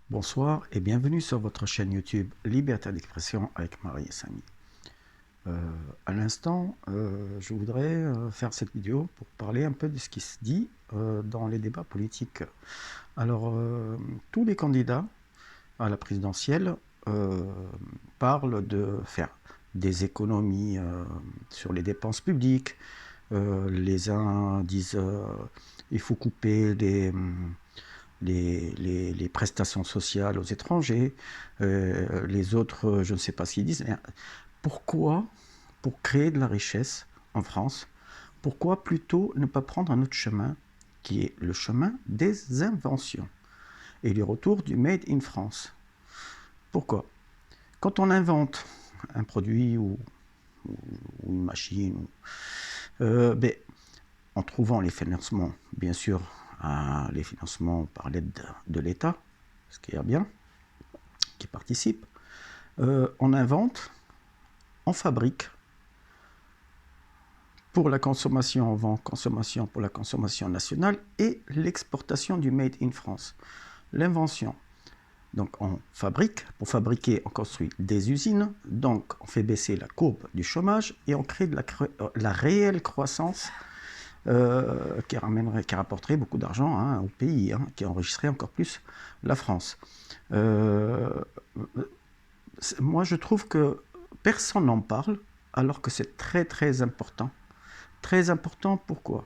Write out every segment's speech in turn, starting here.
Bonsoir et bienvenue sur votre chaîne YouTube Liberté d'expression avec Marie et Samy. À l'instant, je voudrais faire cette vidéo pour parler un peu de ce qui se dit dans les débats politiques. Alors, tous les candidats à la présidentielle parlent de faire des économies sur les dépenses publiques. Les uns disent il faut couper les prestations sociales aux étrangers, les autres, je ne sais pas ce qu'ils disent. Mais pourquoi, pour créer de la richesse en France, pourquoi plutôt ne pas prendre un autre chemin, qui est le chemin des inventions et le retour du Made in France? Pourquoi? Quand on invente un produit ou une machine, ben, en trouvant les financements, bien sûr, les financements par l'aide de l'État, ce qui est bien, qui participe, on invente, on fabrique pour la consommation, on vend consommation pour la consommation nationale et l'exportation du Made in France. L'invention. Donc on fabrique, pour fabriquer on construit des usines, donc on fait baisser la courbe du chômage et on crée de la réelle croissance qui rapporterait beaucoup d'argent au pays, qui enrichirait encore plus la France. Moi je trouve que personne n'en parle alors que c'est très très important. Très important, pourquoi?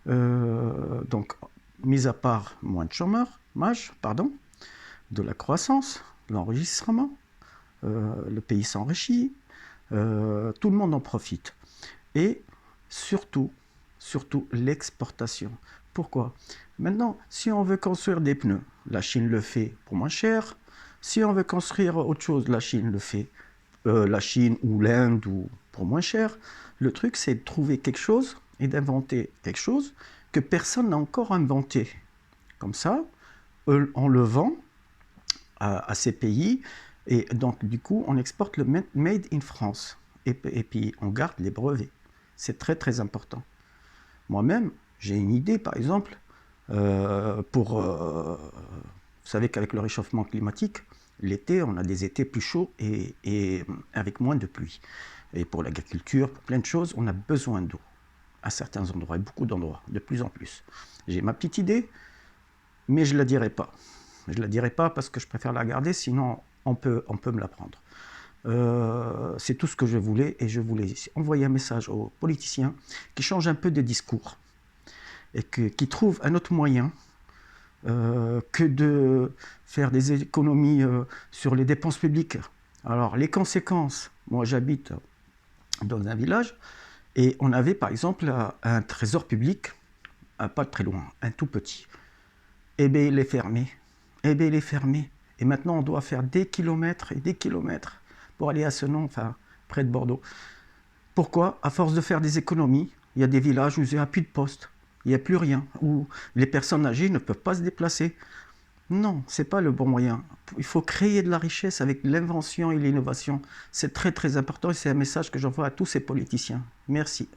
Donc, mis à part moins de chômage, de la croissance, de l'enregistrement, le pays s'enrichit, tout le monde en profite. Et surtout l'exportation. Pourquoi? Maintenant, si on veut construire des pneus, la Chine le fait pour moins cher. Si on veut construire autre chose, la Chine le fait. La Chine ou l'Inde ou pour moins cher. Le truc, c'est de trouver quelque chose et d'inventer quelque chose que personne n'a encore inventé. Comme ça, on le vend à ces pays et donc du coup, on exporte le Made in France et puis on garde les brevets. C'est très très important. Moi-même, j'ai une idée, par exemple, vous savez qu'avec le réchauffement climatique, l'été, on a des étés plus chauds et avec moins de pluie. Et pour l'agriculture, pour plein de choses, on a besoin d'eau à certains endroits, et beaucoup d'endroits, de plus en plus. J'ai ma petite idée, mais je ne la dirai pas. Je ne la dirai pas parce que je préfère la garder, sinon on peut me la prendre. C'est tout ce que je voulais, et je voulais envoyer un message aux politiciens qui changent un peu de discours et qui trouvent un autre moyen que de faire des économies sur les dépenses publiques. Alors les conséquences, moi j'habite dans un village et on avait par exemple un trésor public, pas très loin, un tout petit. Eh bien il est fermé, et maintenant on doit faire des kilomètres et des kilomètres pour aller à Senon, enfin près de Bordeaux. Pourquoi? À force de faire des économies, il y a des villages où il n'y a plus de poste, il n'y a plus rien, où les personnes âgées ne peuvent pas se déplacer. Non, ce n'est pas le bon moyen. Il faut créer de la richesse avec l'invention et l'innovation. C'est très très important et c'est un message que j'envoie à tous ces politiciens. Merci.